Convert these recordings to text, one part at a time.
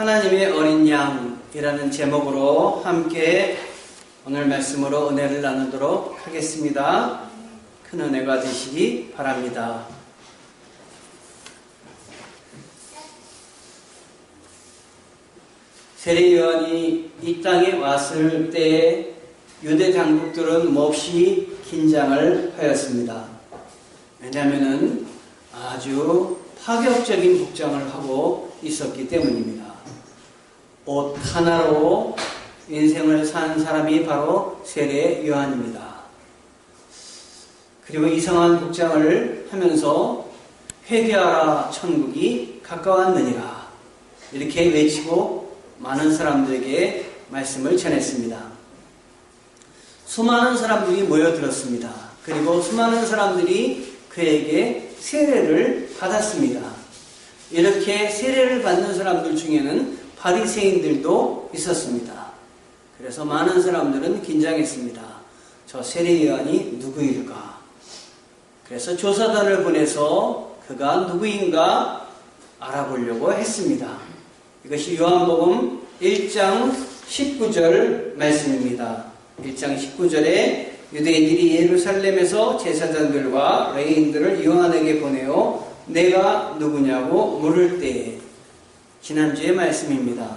하나님의 어린 양이라는 제목으로 함께 오늘 말씀으로 은혜를 나누도록 하겠습니다. 큰 은혜가 되시기 바랍니다. 세례 요한이 이 땅에 왔을 때 유대 당국들은 몹시 긴장을 하였습니다. 왜냐하면 아주 파격적인 복장을 하고 있었기 때문입니다. 옷 하나로 인생을 산 사람이 바로 세례 요한입니다. 그리고 이상한 복장을 하면서 회개하라 천국이 가까웠느니라 이렇게 외치고 많은 사람들에게 말씀을 전했습니다. 수많은 사람들이 모여들었습니다. 그리고 수많은 사람들이 그에게 세례를 받았습니다. 이렇게 세례를 받는 사람들 중에는 바리새인들도 있었습니다. 그래서 많은 사람들은 긴장했습니다. 저 세례 요한이 누구일까? 그래서 조사단을 보내서 그가 누구인가 알아보려고 했습니다. 이것이 요한복음 1장 19절 말씀입니다. 1장 19절에 유대인들이 예루살렘에서 제사장들과 레위인들을 요한에게 보내어 내가 누구냐고 물을 때에, 지난주의 말씀입니다.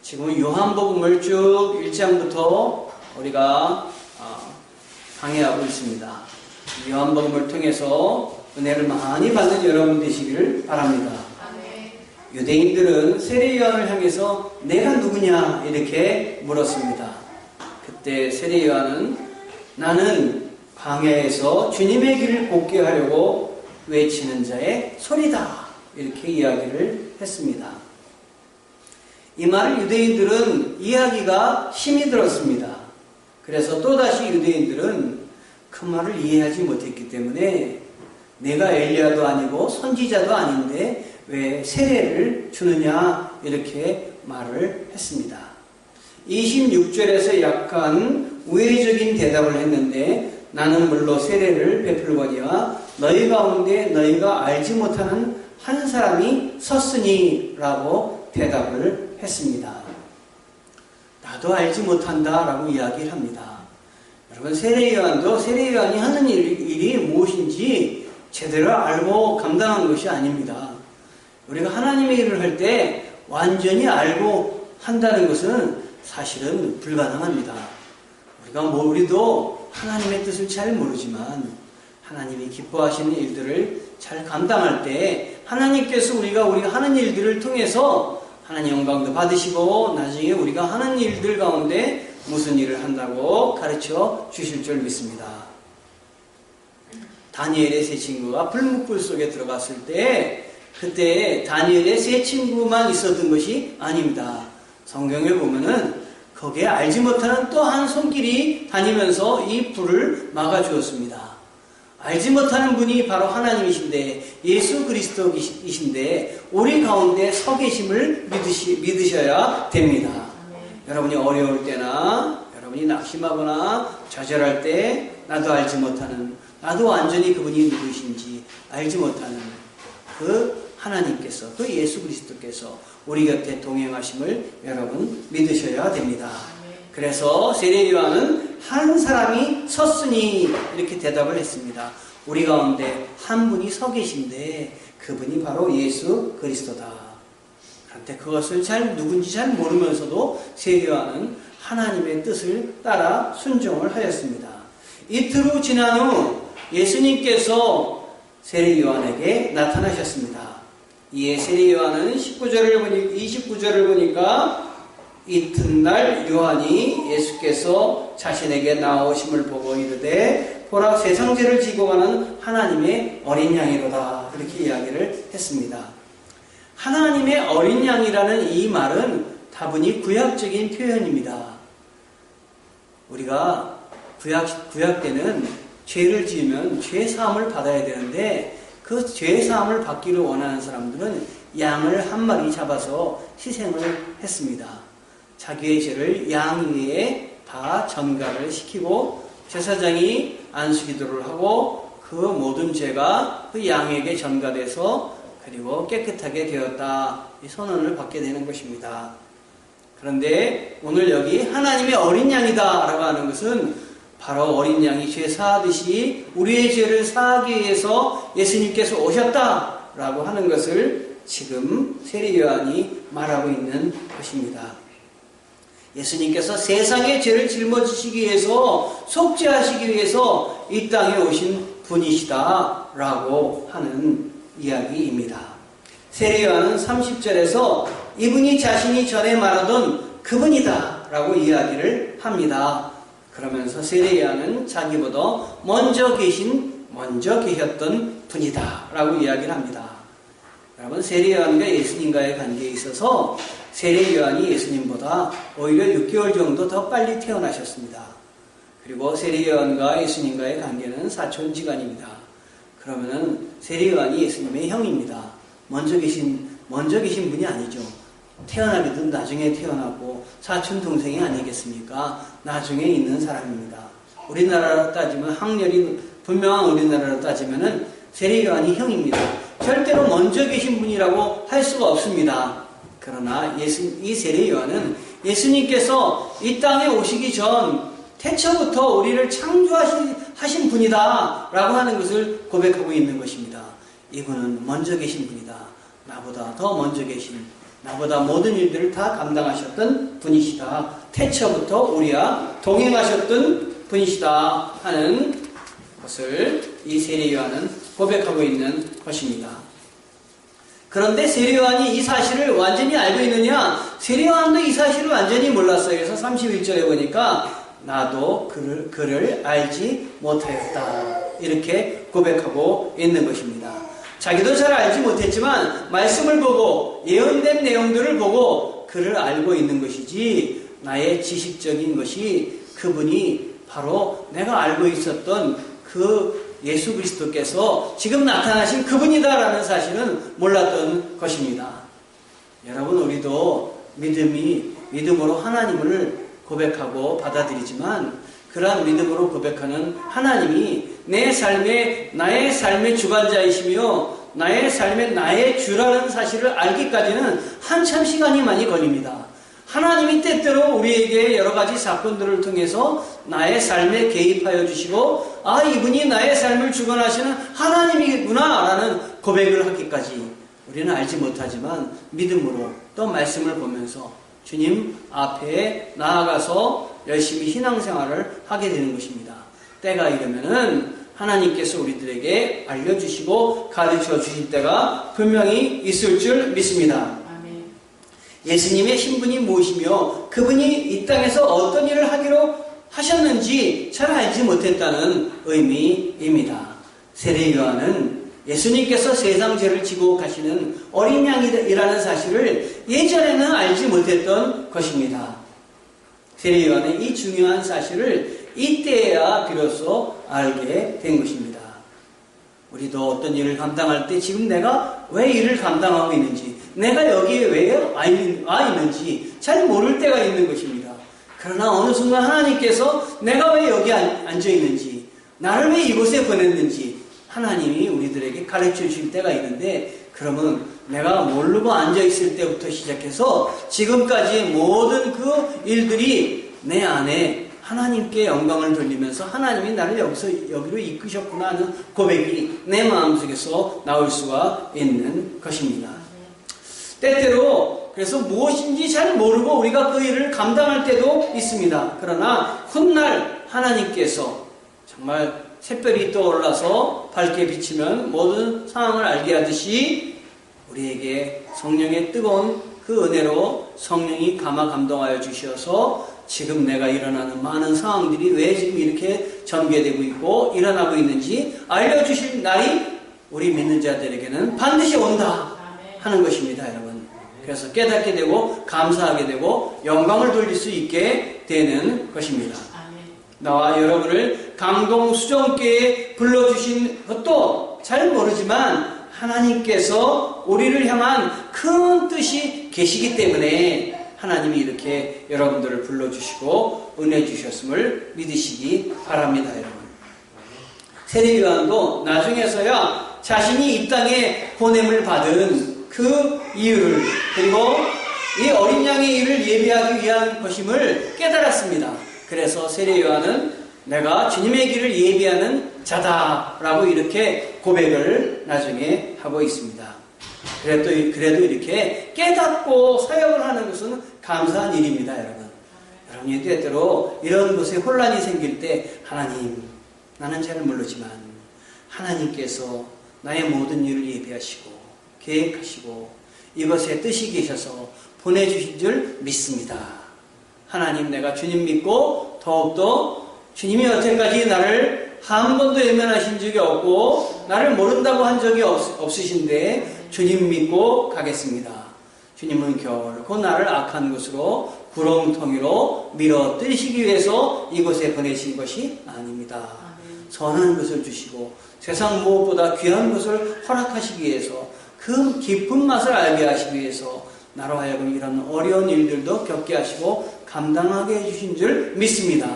지금 요한복음을 쭉 1장부터 우리가 강의하고 있습니다. 요한복음을 통해서 은혜를 많이 받는 여러분 되시기를 바랍니다. 유대인들은 세례 요한을 향해서 내가 누구냐 이렇게 물었습니다. 그때 세례 요한은 나는 광야에서 주님의 길을 곱게 하려고 외치는 자의 소리다 이렇게 이야기를 했습니다. 이 말을 유대인들은 이야기가 심히 들었습니다. 그래서 또다시 유대인들은 그 말을 이해하지 못했기 때문에 내가 엘리야도 아니고 선지자도 아닌데 왜 세례를 주느냐 이렇게 말을 했습니다. 26절에서 약간 우회적인 대답을 했는데 나는 물로 세례를 베풀거니와 너희 가운데 너희가 알지 못하는 한 사람이 섰으니 라고 대답을 했습니다. 나도 알지 못한다 라고 이야기를 합니다. 여러분 세례 요한도 세례 요한이 하는 일이 무엇인지 제대로 알고 감당한 것이 아닙니다. 우리가 하나님의 일을 할 때 완전히 알고 한다는 것은 사실은 불가능합니다. 우리도 하나님의 뜻을 잘 모르지만 하나님이 기뻐하시는 일들을 잘 감당할 때 하나님께서 우리가 하는 일들을 통해서 하나님 영광도 받으시고 나중에 우리가 하는 일들 가운데 무슨 일을 한다고 가르쳐 주실 줄 믿습니다. 다니엘의 세 친구가 불묵불 속에 들어갔을 때 그때 다니엘의 세 친구만 있었던 것이 아닙니다. 성경에 보면은 거기에 알지 못하는 또 한 손길이 다니면서 이 불을 막아주었습니다. 알지 못하는 분이 바로 하나님이신데 예수 그리스도이신데 우리 가운데 서 계심을 믿으셔야 됩니다. 여러분이 어려울 때나 여러분이 낙심하거나 좌절할 때 나도 알지 못하는 나도 완전히 그분이 누구이신지 알지 못하는 그 하나님께서 그 예수 그리스도께서 우리 곁에 동행하심을 여러분 믿으셔야 됩니다. 그래서 세례 요한은 한 사람이 섰으니 이렇게 대답을 했습니다. 우리 가운데 한 분이 서 계신데 그분이 바로 예수 그리스도다. 그런데 그것을 누군지 잘 모르면서도 세례 요한은 하나님의 뜻을 따라 순종을 하였습니다. 이틀 후 지난 후 예수님께서 세례 요한에게 나타나셨습니다. 이에 세례 요한은 29절을 보니까 이튿날 요한이 예수께서 자신에게 나오심을 보고 이르되 보라 세상죄를 지고 가는 하나님의 어린 양이로다 이렇게 이야기를 했습니다. 하나님의 어린 양이라는 이 말은 다분히 구약적인 표현입니다. 우리가 구약 때는 죄를 지으면 죄 사함을 받아야 되는데 그 죄 사함을 받기를 원하는 사람들은 양을 한 마리 잡아서 희생을 했습니다. 자기의 죄를 양 위에 다 전가를 시키고 제사장이 안수기도를 하고 그 모든 죄가 그 양에게 전가돼서 그리고 깨끗하게 되었다. 이 선언을 받게 되는 것입니다. 그런데 오늘 여기 하나님의 어린 양이다 라고 하는 것은 바로 어린 양이 죄 사하듯이 우리의 죄를 사하기 위해서 예수님께서 오셨다 라고 하는 것을 지금 세례 요한이 말하고 있는 것입니다. 예수님께서 세상의 죄를 짊어지시기 위해서, 속죄하시기 위해서 이 땅에 오신 분이시다 라고 하는 이야기입니다. 세례 요한은 30절에서 이분이 자신이 전에 말하던 그분이다 라고 이야기를 합니다. 그러면서 세례 요한은 자기보다 먼저 계셨던 분이다 라고 이야기를 합니다. 여러분, 세례 요한과 예수님과의 관계에 있어서 세례 요한이 예수님보다 오히려 6개월 정도 더 빨리 태어나셨습니다. 그리고 세례 요한과 예수님과의 관계는 사촌지간입니다. 그러면은 세례 요한이 예수님의 형입니다. 먼저 계신 분이 아니죠. 태어나기도 나중에 태어나고 사촌 동생이 아니겠습니까? 나중에 있는 사람입니다. 우리나라로 따지면 학렬이 분명한 우리나라로 따지면은 세례 요한이 형입니다. 절대로 먼저 계신 분이라고 할 수가 없습니다. 그러나 이 세례 요한은 예수님께서 이 땅에 오시기 전 태초부터 우리를 창조하신 분이다 라고 하는 것을 고백하고 있는 것입니다. 이분은 먼저 계신 분이다. 나보다 더 먼저 계신, 나보다 모든 일들을 다 감당하셨던 분이시다. 태초부터 우리와 동행하셨던 분이시다 하는 것을 이 세례 요한은 고백하고 있는 것입니다. 그런데 세례 요한이 이 사실을 완전히 알고 있느냐? 세례 요한도 이 사실을 완전히 몰랐어요. 그래서 31절에 보니까 나도 그를 알지 못하였다. 이렇게 고백하고 있는 것입니다. 자기도 잘 알지 못했지만 말씀을 보고 예언된 내용들을 보고 그를 알고 있는 것이지, 나의 지식적인 것이 그분이 바로 내가 알고 있었던 그 예수 그리스도께서 지금 나타나신 그분이다라는 사실은 몰랐던 것입니다. 여러분, 우리도 믿음으로 하나님을 고백하고 받아들이지만 그러한 믿음으로 고백하는 하나님이 나의 삶의 주관자이시며 나의 삶의 나의 주라는 사실을 알기까지는 한참 시간이 많이 걸립니다. 하나님이 때때로 우리에게 여러 가지 사건들을 통해서 나의 삶에 개입하여 주시고, 아, 이분이 나의 삶을 주관하시는 하나님이구나 라는 고백을 하기까지 우리는 알지 못하지만 믿음으로 또 말씀을 보면서 주님 앞에 나아가서 열심히 신앙생활을 하게 되는 것입니다. 때가 이르면은 하나님께서 우리들에게 알려주시고 가르쳐 주실 때가 분명히 있을 줄 믿습니다. 예수님의 신분이 무엇이며 그분이 이 땅에서 어떤 일을 하기로 하셨는지 잘 알지 못했다는 의미입니다. 세례 요한은 예수님께서 세상 죄를 지고 가시는 어린 양이라는 사실을 예전에는 알지 못했던 것입니다. 세례 요한은 이 중요한 사실을 이때야 비로소 알게 된 것입니다. 우리도 어떤 일을 감당할 때 지금 내가 왜 일을 감당하고 있는지, 내가 여기에 왜 와 있는지 잘 모를 때가 있는 것입니다. 그러나 어느 순간 하나님께서 내가 왜 여기 앉아 있는지, 나를 왜 이곳에 보냈는지 하나님이 우리들에게 가르쳐 주실 때가 있는데, 그러면 내가 모르고 앉아 있을 때부터 시작해서 지금까지의 모든 그 일들이 내 안에 하나님께 영광을 돌리면서 하나님이 나를 여기로 이끄셨구나 하는 고백이 내 마음속에서 나올 수가 있는 것입니다. 때때로 그래서 무엇인지 잘 모르고 우리가 그 일을 감당할 때도 있습니다. 그러나 훗날 하나님께서 정말 샛별이 떠올라서 밝게 비치면 모든 상황을 알게 하듯이 우리에게 성령의 뜨거운 그 은혜로 성령이 감화 감동하여 주셔서 지금 내가 일어나는 많은 상황들이 왜 지금 이렇게 전개되고 있고 일어나고 있는지 알려주실 날이 우리 믿는 자들에게는 반드시 온다 하는 것입니다, 여러분. 그래서 깨닫게 되고 감사하게 되고 영광을 돌릴 수 있게 되는 것입니다. 나와 여러분을 강동 수정교회에 불러주신 것도 잘 모르지만 하나님께서 우리를 향한 큰 뜻이 계시기 때문에 하나님이 이렇게 여러분들을 불러주시고 은혜 주셨음을 믿으시기 바랍니다, 여러분. 세례 요한도 나중에서야 자신이 이 땅에 보냄을 받은 그 이유를, 그리고 이 어린 양의 일을 예비하기 위한 것임을 깨달았습니다. 그래서 세례 요한은 내가 주님의 길을 예비하는 자다라고 이렇게 고백을 나중에 하고 있습니다. 그래도 이렇게 깨닫고 사역을 하는 것은 감사한 일입니다, 여러분. 여러분이 때때로 이런 곳에 혼란이 생길 때, 하나님, 나는 잘 모르지만 하나님께서 나의 모든 일을 예비하시고 계획하시고 이것에 뜻이 계셔서 보내주신 줄 믿습니다. 하나님, 내가 주님 믿고 더욱더 주님이 여태까지 나를 한 번도 외면하신 적이 없고 나를 모른다고 한 적이 없으신데 주님 믿고 가겠습니다. 주님은 결코 나를 악한 곳으로 구렁텅이로 밀어 뜨시기 위해서 이곳에 보내신 것이 아닙니다. 선한 것을 주시고 세상 무엇보다 귀한 것을 허락하시기 위해서 그 깊은 맛을 알게 하시기 위해서 나로 하여금 이런 어려운 일들도 겪게 하시고 감당하게 해주신 줄 믿습니다.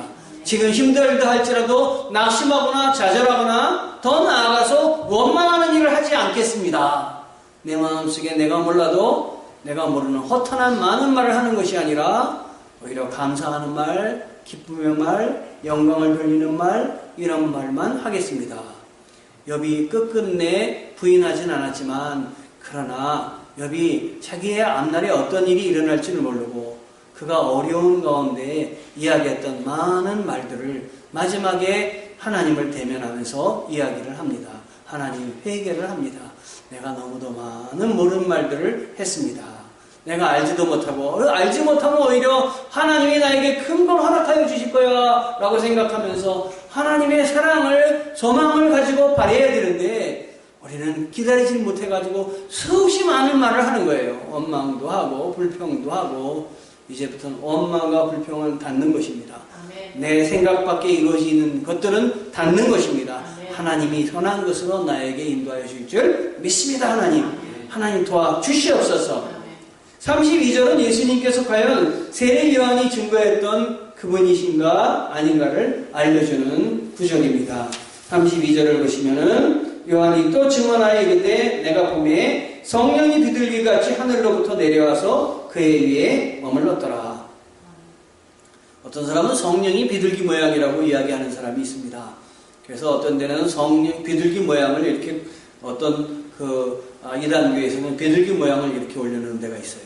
지금 힘들다 할지라도 낙심하거나 좌절하거나 더 나아가서 원망하는 일을 하지 않겠습니다. 내 마음속에 내가 몰라도 내가 모르는 허탄한 많은 말을 하는 것이 아니라 오히려 감사하는 말, 기쁨의 말, 영광을 돌리는 말, 이런 말만 하겠습니다. 욥이 끝끝내 부인하진 않았지만 그러나 욥이 자기의 앞날에 어떤 일이 일어날 줄 모르고 그가 어려운 가운데 이야기했던 많은 말들을 마지막에 하나님을 대면하면서 이야기를 합니다. 하나님 회개를 합니다. 내가 너무도 많은 모르는 말들을 했습니다. 내가 알지도 못하고 알지 못하면 오히려 하나님이 나에게 큰 걸 허락하여 주실 거야 라고 생각하면서 하나님의 사랑을 소망을 가지고 바라야 되는데 우리는 기다리지 못해가지고 수없이 많은 말을 하는 거예요. 원망도 하고 불평도 하고 이제부터는 원망과 불평은 닫는 것입니다. 아멘. 내 생각 밖에 이루어지는 것들은 닫는 것입니다. 아멘. 하나님이 선한 것으로 나에게 인도하여 주실 줄 믿습니다. 하나님. 아멘. 하나님 도와 주시옵소서. 32절은 예수님께서 과연 세례 요한이 증거했던 그분이신가 아닌가를 알려주는 구절입니다. 32절을 보시면은 요한이 또 증언하여 이르되 내가 보매 성령이 비둘기같이 하늘로부터 내려와서 그의 위에 머물렀더라. 어떤 사람은 성령이 비둘기 모양이라고 이야기하는 사람이 있습니다. 그래서 어떤 데는 성령 비둘기 모양을 이렇게 어떤 이단교에서는 비둘기 모양을 이렇게 올려놓은 데가 있어요.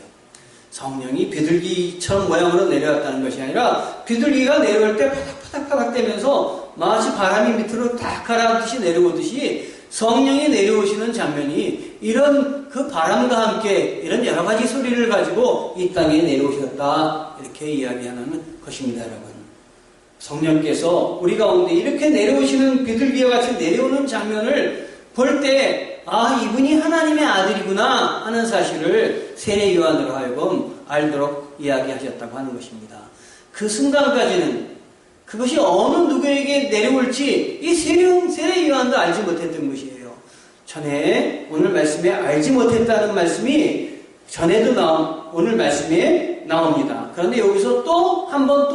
성령이 비둘기처럼 모양으로 내려왔다는 것이 아니라 비둘기가 내려올 때 파닥파닥 대면서 마치 바람이 밑으로 딱 가라앉듯이 내려오듯이 성령이 내려오시는 장면이 이런 그 바람과 함께 이런 여러 가지 소리를 가지고 이 땅에 내려오셨다 이렇게 이야기하는 것입니다. 여러분, 성령께서 우리 가운데 이렇게 내려오시는 비둘기와 같이 내려오는 장면을 볼 때 아, 이분이 하나님의 아들이구나 하는 사실을 세례 요한으로 하여금 알도록 이야기하셨다고 하는 것입니다. 그 순간까지는 그것이 어느 누구에게 내려올지 이 세례 요한도 알지 못했던 것이에요. 전에 오늘 말씀에 알지 못했다는 말씀이 전에도 오늘 말씀에 나옵니다. 그런데 여기서 또 한 번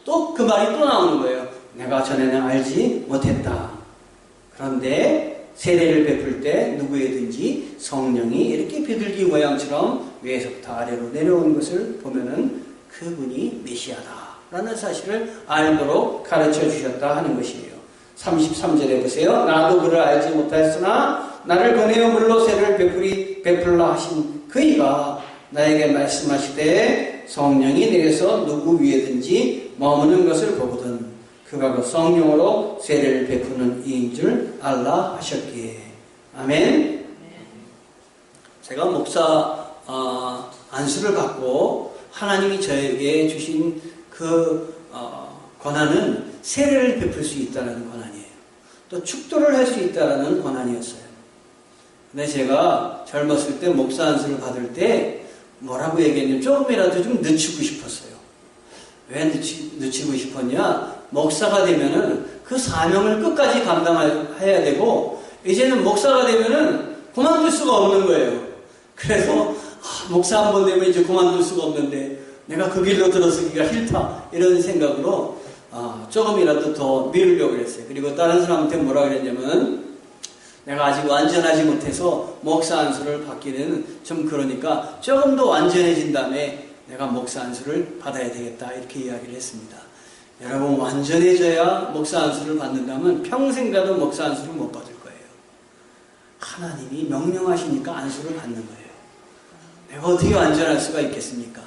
또 그 말이 또 나오는 거예요. 내가 전에는 알지 못했다. 그런데 세례를 베풀 때 누구에든지 성령이 이렇게 비둘기 모양처럼 위에서부터 아래로 내려온 것을 보면은 그분이 메시아다라는 사실을 알도록 가르쳐 주셨다 하는 것이에요. 33절에 보세요. 나도 그를 알지 못하였으나 나를 보내어 물로 세례를 베풀라 하신 그이가 나에게 말씀하시되 성령이 내려서 누구 위에든지 머무는 것을 보거든 그가 그 성령으로 세례를 베푸는 이인 줄 알라 하셨기에. 아멘. 제가 목사 안수를 받고 하나님이 저에게 주신 그 권한은 세례를 베풀 수 있다는 권한이에요. 또 축도를 할 수 있다는 권한이었어요. 근데 제가 젊었을 때 목사 안수를 받을 때 뭐라고 얘기했냐면 조금이라도 좀 늦추고 싶었어요. 왜 늦추고 싶었냐? 목사가 되면은 그 사명을 끝까지 감당해야 되고 이제는 목사가 되면은 그만둘 수가 없는 거예요. 그래서 목사 한 번 되면 이제 그만둘 수가 없는데 내가 그 길로 들어서기가 싫다 이런 생각으로 조금이라도 더 미루려고 그랬어요. 그리고 다른 사람한테 뭐라 그랬냐면 내가 아직 완전하지 못해서 목사 안수를 받기는 좀 그러니까 조금 더 완전해진 다음에 내가 목사 안수를 받아야 되겠다 이렇게 이야기를 했습니다. 여러분 완전해져야 목사 안수를 받는다면 평생 가도 목사 안수를 못 받을 거예요. 하나님이 명령하시니까 안수를 받는 거예요. 내가 어떻게 완전할 수가 있겠습니까?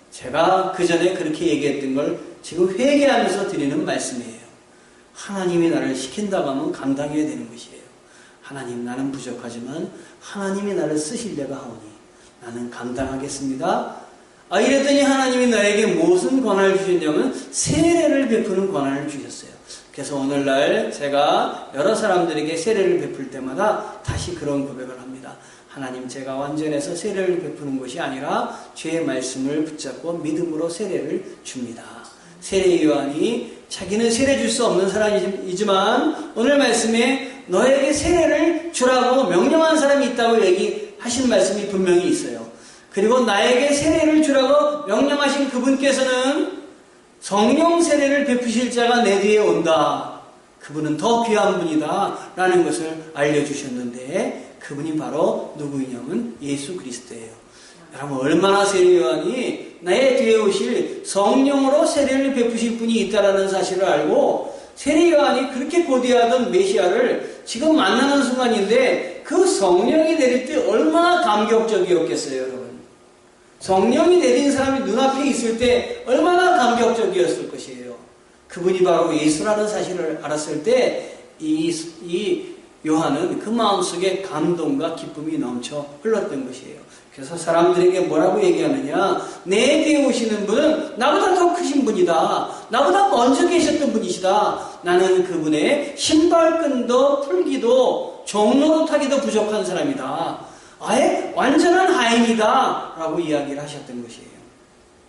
제가 그 전에 그렇게 얘기했던 걸 지금 회개하면서 드리는 말씀이에요. 하나님이 나를 시킨다고 하면 감당해야 되는 것이에요. 하나님 나는 부족하지만 하나님이 나를 쓰시려고 하오니 나는 감당하겠습니다. 이랬더니 하나님이 나에게 무슨 권한을 주셨냐면 세례를 베푸는 권한을 주셨어요. 그래서 오늘날 제가 여러 사람들에게 세례를 베풀 때마다 다시 그런 고백을 합니다. 하나님 제가 완전해서 세례를 베푸는 것이 아니라 죄의 말씀을 붙잡고 믿음으로 세례를 줍니다. 세례 요한이 자기는 세례 줄 수 없는 사람이지만 오늘 말씀에 너에게 세례를 주라고 명령한 사람이 있다고 얘기하신 말씀이 분명히 있어요. 그리고 나에게 세례를 주라고 명령하신 그분께서는 성령 세례를 베푸실 자가 내 뒤에 온다. 그분은 더 귀한 분이다 라는 것을 알려주셨는데 그분이 바로 누구이냐면 예수 그리스도예요. 여러분 얼마나 세례 요한이 나의 뒤에 오실 성령으로 세례를 베푸실 분이 있다라는 사실을 알고 세례 요한이 그렇게 고대하던 메시아를 지금 만나는 순간인데 그 성령이 내릴 때 얼마나 감격적이었겠어요, 여러분. 성령이 내린 사람이 눈앞에 있을 때 얼마나 감격적이었을 것이에요. 그분이 바로 예수라는 사실을 알았을 때 이 요한은 그 마음속에 감동과 기쁨이 넘쳐 흘렀던 것이에요. 그래서 사람들에게 뭐라고 얘기하느냐, 내 뒤에 오시는 분은 나보다 더 크신 분이다. 나보다 먼저 계셨던 분이시다. 나는 그분의 신발끈도 풀기도 종로로 타기도 부족한 사람이다. 아예 완전한 하인이다 라고 이야기를 하셨던 것이에요.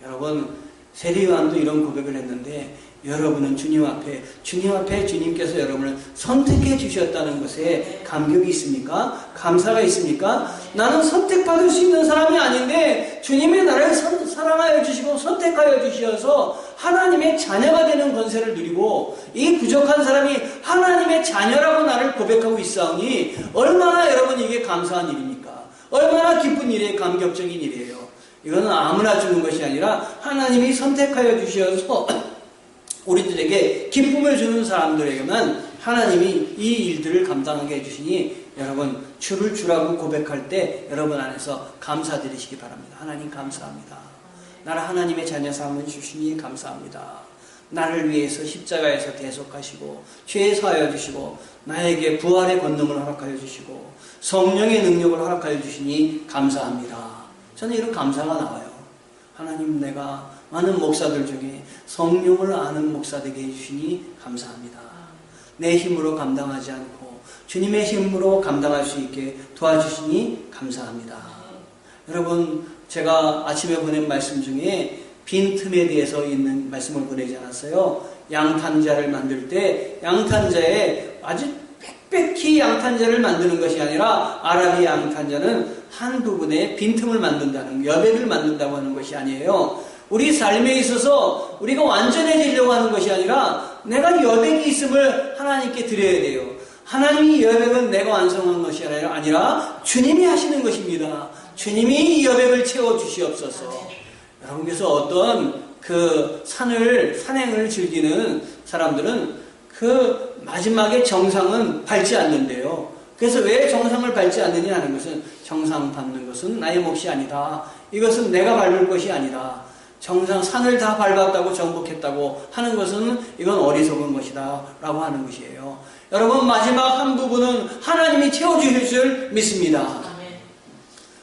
여러분 세례 요한도 이런 고백을 했는데 여러분은 주님 앞에 주님께서 여러분을 선택해 주셨다는 것에 감격이 있습니까? 감사가 있습니까? 나는 선택받을 수 있는 사람이 아닌데 주님이 나를 사랑하여 주시고 선택하여 주셔서 하나님의 자녀가 되는 권세를 누리고 이 부족한 사람이 하나님의 자녀라고 나를 고백하고 있사오니 얼마나 여러분 이게 감사한 일입니까? 얼마나 기쁜 일이에요. 감격적인 일이에요. 이거는 아무나 주는 것이 아니라 하나님이 선택하여 주셔서 우리들에게 기쁨을 주는 사람들에게만 하나님이 이 일들을 감당하게 해주시니 여러분 주를 주라고 고백할 때 여러분 안에서 감사드리시기 바랍니다. 하나님 감사합니다. 나를 하나님의 자녀 삼아 주시니 감사합니다. 나를 위해서 십자가에서 대속하시고 죄 사하여 주시고 나에게 부활의 권능을 허락하여 주시고 성령의 능력을 허락하여 주시니 감사합니다. 저는 이런 감사가 나와요. 하나님 내가 많은 목사들 중에 성령을 아는 목사 되게 해주시니 감사합니다. 내 힘으로 감당하지 않고 주님의 힘으로 감당할 수 있게 도와주시니 감사합니다. 여러분 제가 아침에 보낸 말씀 중에 빈틈에 대해서 있는 말씀을 보내지 않았어요. 양탄자를 만들 때 양탄자에 아주 빽빽히 양탄자를 만드는 것이 아니라 아라비 양탄자는 한 부분에 빈틈을 만든다는 여백을 만든다고 하는 것이 아니에요. 우리 삶에 있어서 우리가 완전해지려고 하는 것이 아니라 내가 여백이 있음을 하나님께 드려야 돼요. 하나님이 여백은 내가 완성한 것이 아니라 주님이 하시는 것입니다. 주님이 이 여백을 채워주시옵소서. 여러분께서 어떤 그 산행을 즐기는 사람들은 그 마지막에 정상은 밟지 않는데요. 그래서 왜 정상을 밟지 않느냐 하는 것은 정상 밟는 것은 나의 몫이 아니다. 이것은 내가 밟을 것이 아니다. 정상 산을 다 밟았다고 정복했다고 하는 것은 이건 어리석은 것이다 라고 하는 것이에요. 여러분 마지막 한 부분은 하나님이 채워주실 줄 믿습니다.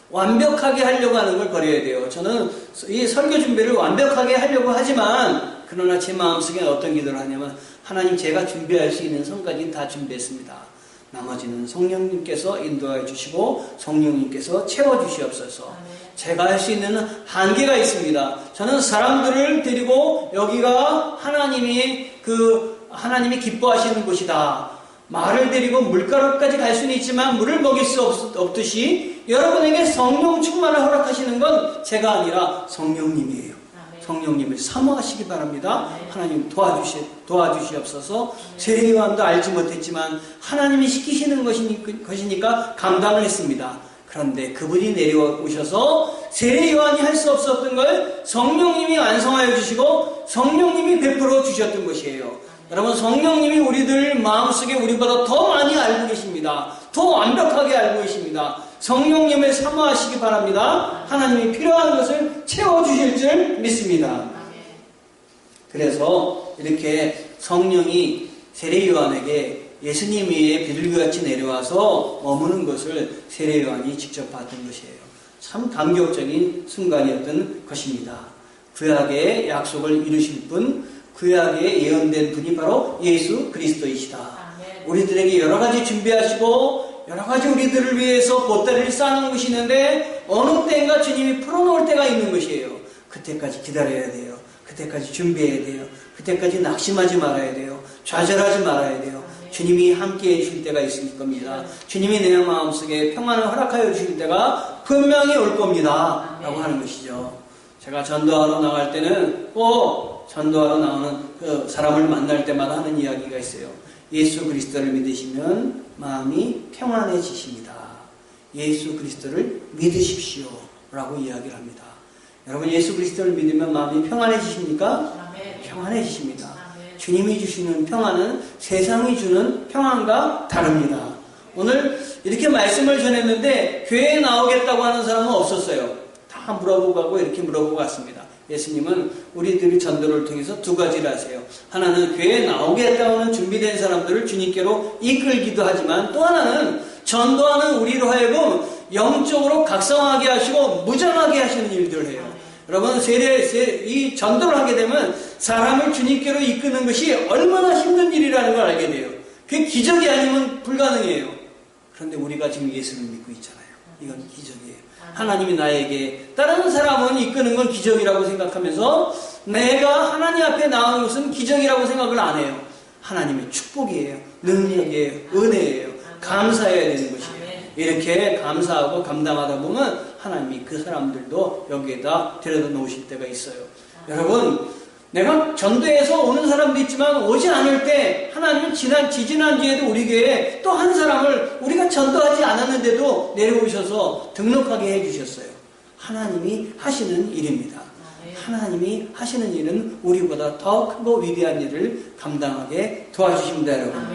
완벽하게 하려고 하는 걸 버려야 돼요. 저는 이 설교 준비를 완벽하게 하려고 하지만 그러나 제 마음속에 어떤 기도를 하냐면 하나님 제가 준비할 수 있는 선까지는 다 준비했습니다. 나머지는 성령님께서 인도해 주시고 성령님께서 채워주시옵소서. 제가 할 수 있는 한계가 있습니다. 저는 사람들을 데리고 여기가 하나님이 기뻐하시는 곳이다. 말을 데리고 물가로까지 갈 수는 있지만 물을 먹일 수 없듯이 여러분에게 성령 충만을 허락하시는 건 제가 아니라 성령님이에요. 성령님을 사모하시기 바랍니다. 하나님 도와주시옵소서. 세례요한도 알지 못했지만 하나님이 시키시는 것이니까 감당을 했습니다. 그런데 그분이 내려오셔서 세례요한이 할 수 없었던 걸 성령님이 완성하여 주시고 성령님이 베풀어 주셨던 것이에요. 여러분, 성령님이 우리들 마음속에 우리보다 더 많이 알고 계십니다. 더 완벽하게 알고 계십니다. 성령님을 사모하시기 바랍니다. 하나님이 필요한 것을 채워주실 줄 믿습니다. 그래서 이렇게 성령이 세례요한에게 예수님 위에 비둘기같이 내려와서 머무는 것을 세례요한이 직접 봤던 것이에요. 참 감격적인 순간이었던 것입니다. 구약의 약속을 이루실 분, 구약에 예언된 분이 바로 예수 그리스도이시다. 우리들에게 여러 가지 준비하시고 여러 가지 우리들을 위해서 보따리를 쌓는 것이 있는데 어느 때인가 주님이 풀어놓을 때가 있는 것이에요. 그때까지 기다려야 돼요. 그때까지 준비해야 돼요. 그때까지 낙심하지 말아야 돼요. 좌절하지 말아야 돼요. 주님이 함께 해주실 때가 있을 겁니다. 주님이 내 마음속에 평안을 허락하여 주실 때가 분명히 올 겁니다. 라고 하는 것이죠. 제가 전도하러 나갈 때는 꼭 전도하러 나오는 그 사람을 만날 때마다 하는 이야기가 있어요. 예수 그리스도를 믿으시면 마음이 평안해지십니다. 예수 그리스도를 믿으십시오. 라고 이야기를 합니다. 여러분, 예수 그리스도를 믿으면 마음이 평안해지십니까? 평안해지십니다. 주님이 주시는 평안은 세상이 주는 평안과 다릅니다. 오늘 이렇게 말씀을 전했는데 교회에 나오겠다고 하는 사람은 없었어요. 다 물어보고 가고 이렇게 물어보고 갔습니다. 예수님은 우리들이 전도를 통해서 두 가지를 하세요. 하나는 교회에 나오겠다고 하는 준비된 사람들을 주님께로 이끌기도 하지만 또 하나는 전도하는 우리로 하여금 영적으로 각성하게 하시고 무장하게 하시는 일들을 해요. 여러분, 이 전도를 하게 되면 사람을 주님께로 이끄는 것이 얼마나 힘든 일이라는 걸 알게 돼요. 그게 기적이 아니면 불가능해요. 그런데 우리가 지금 예수를 믿고 있잖아요. 이건 기적이에요. 하나님이 나에게 다른 사람은 이끄는 건 기적이라고 생각하면서 내가 하나님 앞에 나오는 것은 기적이라고 생각을 안 해요. 하나님의 축복이에요. 능력이에요. 은혜예요. 감사해야 되는 것이에요. 이렇게 감사하고 감당하다 보면 하나님이 그 사람들도 여기에다 데려다 놓으실 때가 있어요. 여러분, 내가 전도해서 오는 사람도 있지만 오지 않을 때 하나님은 지지난주에도 우리 교회에 또 한 사람을 우리가 전도하지 않았는데도 내려오셔서 등록하게 해주셨어요. 하나님이 하시는 일입니다. 하나님이 하시는 일은 우리보다 더 크고 위대한 일을 감당하게 도와주십니다, 여러분.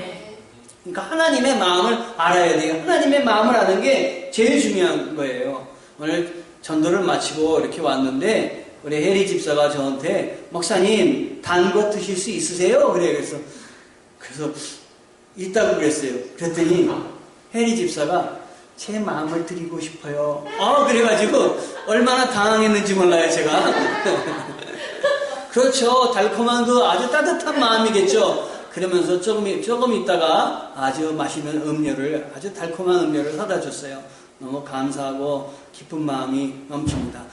그러니까 하나님의 마음을 알아야 돼요. 하나님의 마음을 아는 게 제일 중요한 거예요. 오늘 전도를 마치고 이렇게 왔는데 우리 해리 집사가 저한테 목사님 단 거 드실 수 있으세요? 그래서 있다고 그랬어요. 그랬더니 해리 집사가 제 마음을 드리고 싶어요. 그래가지고 얼마나 당황했는지 몰라요, 제가. 그렇죠. 달콤한 그 아주 따뜻한 마음이겠죠. 그러면서 조금 있다가 아주 맛있는 음료를, 아주 달콤한 음료를 사다 줬어요. 너무 감사하고 기쁜 마음이 넘칩니다.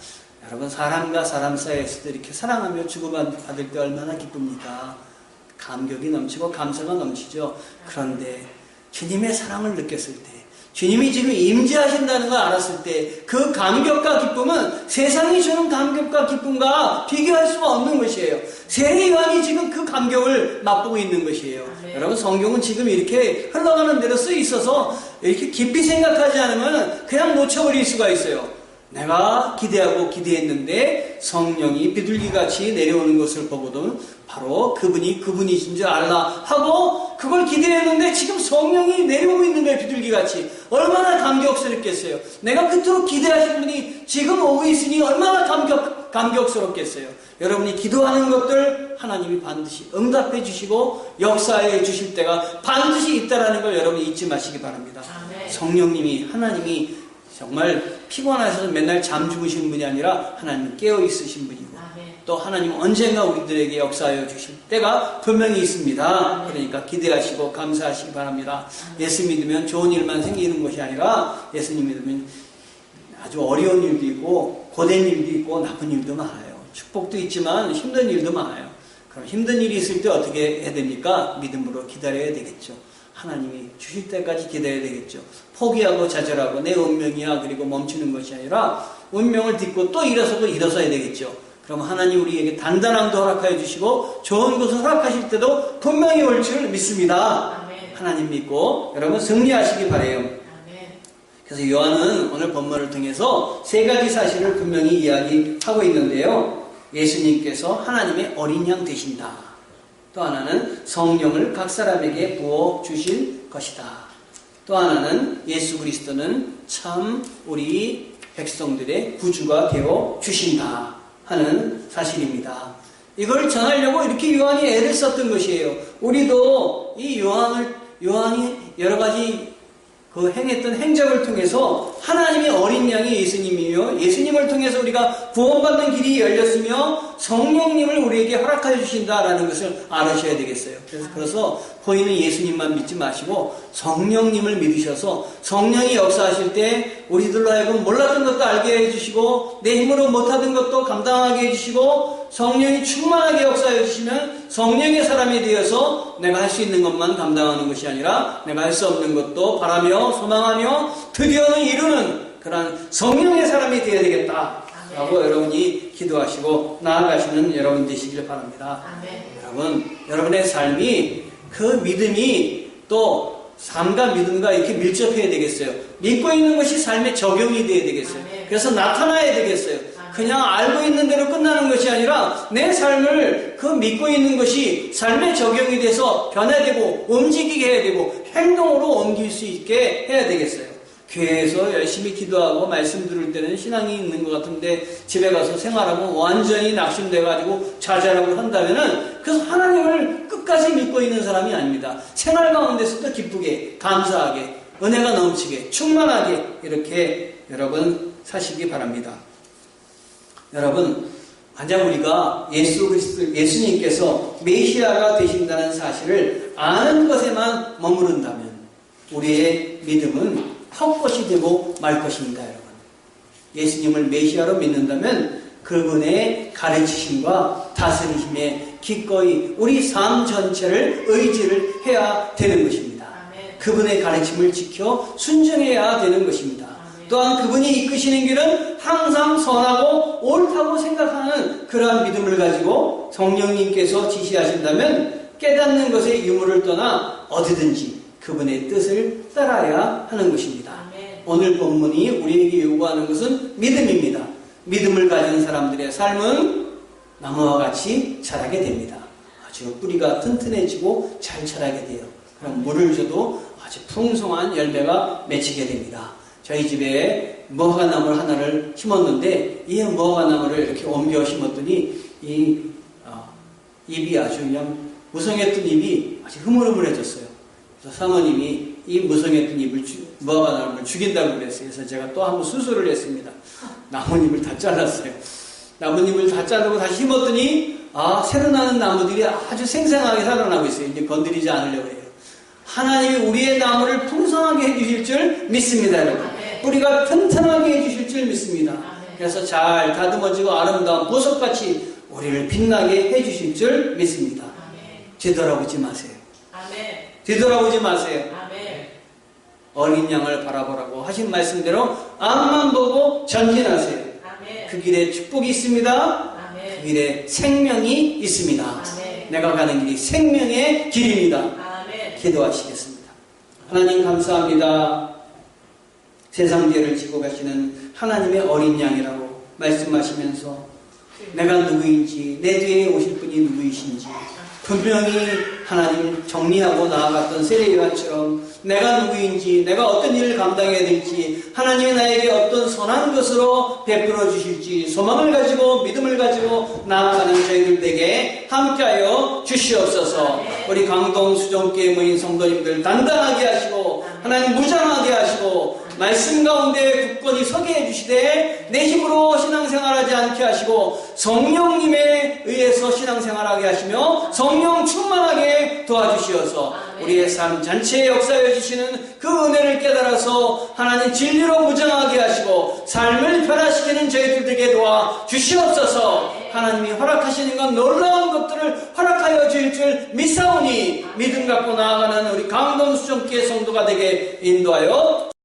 여러분, 사람과 사람 사이에서도 이렇게 사랑하며 주고받을 때 얼마나 기쁩니까? 감격이 넘치고 감사가 넘치죠. 그런데 주님의 사랑을 느꼈을 때, 주님이 지금 임재하신다는 걸 알았을 때 그 감격과 기쁨은 세상이 주는 감격과 기쁨과 비교할 수가 없는 것이에요. 세례요한이 지금 그 감격을 맛보고 있는 것이에요. 여러분, 성경은 지금 이렇게 흘러가는 대로 쓰여 있어서 이렇게 깊이 생각하지 않으면 그냥 놓쳐버릴 수가 있어요. 내가 기대하고 기대했는데 성령이 비둘기같이 내려오는 것을 보고도 바로 그분이신 줄 알라 하고 그걸 기대했는데 지금 성령이 내려오고 있는 거예요. 비둘기같이. 얼마나 감격스럽겠어요. 내가 그토록 기대하신 분이 지금 오고 있으니 얼마나 감격스럽겠어요. 여러분이 기도하는 것들 하나님이 반드시 응답해 주시고 역사해 주실 때가 반드시 있다는 걸 여러분이 잊지 마시기 바랍니다. 성령님이, 하나님이 정말 피곤하셔서 맨날 잠 주무시는 분이 아니라 하나님 깨어 있으신 분이고 또 하나님 언젠가 우리들에게 역사하여 주실 때가 분명히 있습니다. 그러니까 기대하시고 감사하시기 바랍니다. 예수 믿으면 좋은 일만 생기는 것이 아니라 예수님 믿으면 아주 어려운 일도 있고 고된 일도 있고 나쁜 일도 많아요. 축복도 있지만 힘든 일도 많아요. 그럼 힘든 일이 있을 때 어떻게 해야 됩니까? 믿음으로 기다려야 되겠죠. 하나님이 주실 때까지 기다려야 되겠죠. 포기하고 좌절하고 내 운명이야 그리고 멈추는 것이 아니라 운명을 딛고 또 일어서야 되겠죠. 그럼 하나님 우리에게 단단함도 허락하여 주시고 좋은 것을 허락하실 때도 분명히 올 줄 믿습니다. 아멘. 하나님 믿고 여러분 승리하시기 바래요. 아멘. 그래서 요한은 오늘 본문을 통해서 세 가지 사실을 분명히 이야기하고 있는데요. 예수님께서 하나님의 어린 양 되신다. 또 하나는 성령을 각 사람에게 부어 주실 것이다. 또 하나는 예수 그리스도는 참 우리 백성들의 구주가 되어 주신다 하는 사실입니다. 이걸 전하려고 이렇게 요한이 애를 썼던 것이에요. 우리도 이 요한이 여러 가지 그 행했던 행적을 통해서 하나님의 어린 양이 예수님이며 예수님을 통해서 우리가 구원받는 길이 열렸으며 성령님을 우리에게 허락하여 주신다라는 것을 알으셔야 되겠어요. 그래서 보이는 예수님만 믿지 마시고 성령님을 믿으셔서 성령이 역사하실 때 우리들로 하여금 몰랐던 것도 알게 해주시고 내 힘으로 못하던 것도 감당하게 해주시고 성령이 충만하게 역사해 주시면 성령의 사람이 되어서 내가 할 수 있는 것만 감당하는 것이 아니라 내가 할 수 없는 것도 바라며 소망하며 드디어는 이루는 그런 성령의 사람이 되어야 되겠다 라고 여러분이 기도하시고 나아가시는 여러분 되시길 바랍니다. 아멘. 여러분, 여러분의 삶이 그 믿음이 또 삶과 믿음과 이렇게 밀접해야 되겠어요. 믿고 있는 것이 삶에 적용이 돼야 되겠어요. 아멘. 그래서 나타나야 되겠어요. 그냥 알고 있는 대로 끝나는 것이 아니라 내 삶을 그 믿고 있는 것이 삶에 적용이 돼서 변화되고 움직이게 해야 되고 행동으로 옮길 수 있게 해야 되겠어요. 교회에서 열심히 기도하고 말씀 들을 때는 신앙이 있는 것 같은데 집에 가서 생활하고 완전히 낙심돼가지고 좌절하고 한다면은 그래서 하나님을 끝까지 믿고 있는 사람이 아닙니다. 생활 가운데서도 기쁘게 감사하게 은혜가 넘치게 충만하게 이렇게 여러분 사시기 바랍니다. 여러분, 만약 우리가 예수님께서 메시아가 되신다는 사실을 아는 것에만 머무른다면 우리의 믿음은 헛것이 되고 말 것입니다, 여러분. 예수님을 메시아로 믿는다면 그분의 가르치심과 다스리심에 기꺼이 우리 삶 전체를 의지를 해야 되는 것입니다. 아멘. 그분의 가르침을 지켜 순종해야 되는 것입니다. 또한 그분이 이끄시는 길은 항상 선하고 옳다고 생각하는 그러한 믿음을 가지고 성령님께서 지시하신다면 깨닫는 것의 유무를 떠나 어디든지 그분의 뜻을 따라야 하는 것입니다. 아멘. 오늘 본문이 우리에게 요구하는 것은 믿음입니다. 믿음을 가진 사람들의 삶은 나무와 같이 자라게 됩니다. 아주 뿌리가 튼튼해지고 잘 자라게 돼요. 그럼 물을 줘도 아주 풍성한 열매가 맺히게 됩니다. 저희 집에 무화과나물 하나를 심었는데 이 무화과나물을 이렇게 옮겨 심었더니 잎이 아주 그냥 무성했던 잎이 아주 흐물흐물해졌어요. 그래서 사모님이 이 무성했던 무화과나물을 죽인다고 그랬어요. 그래서 제가 또 한번 수술을 했습니다. 나뭇잎을 다 잘랐어요. 나뭇잎을 다 자르고 다시 심었더니 새로 나는 나무들이 아주 생생하게 살아나고 있어요. 이제 건드리지 않으려고 해요. 하나님이 우리의 나무를 풍성하게 해주실 줄 믿습니다, 여러분. 뿌리가 튼튼하게 해주실 줄 믿습니다. 그래서 잘 다듬어지고 아름다운 보석같이 우리를 빛나게 해주실 줄 믿습니다. 뒤돌아보지 마세요. 뒤돌아보지 마세요. 어린 양을 바라보라고 하신 말씀대로 앞만 보고 전진하세요. 그 길에 축복이 있습니다. 그 길에 생명이 있습니다. 내가 가는 길이 생명의 길입니다. 기도하시겠습니다. 하나님 감사합니다. 세상 죄를 지고 가시는 하나님의 어린 양이라고 말씀하시면서 내가 누구인지 내 뒤에 오실 분이 누구이신지 분명히 하나님 정리하고 나아갔던 세례요한처럼 내가 누구인지 내가 어떤 일을 감당해야 될지 하나님이 나에게 어떤 선한 것으로 베풀어 주실지 소망을 가지고 믿음을 가지고 나아가는 저희들에게 함께하여 주시옵소서. 우리 강동 수종교회 모인 성도님들 단단하게 하시고 하나님 무장하게 하시고 말씀 가운데 굳건히 서게 해주시되 내 힘으로 신앙생활하지 않게 하시고 성령님에 의해서 신앙생활하게 하시며 성령 충만하게 도와주시어서 우리의 삶 전체에 역사해 주시는 그 은혜를 깨달아서 하나님 진리로 무장하게 하시고 삶을 변화시키는 저희들에게 도와 주시옵소서. 하나님이 허락하시는 건 놀라운 것들을 허락하여 주실 줄 믿사오니 믿음 갖고 나아가는 우리 강동 수종교회 성도가 되게 인도하여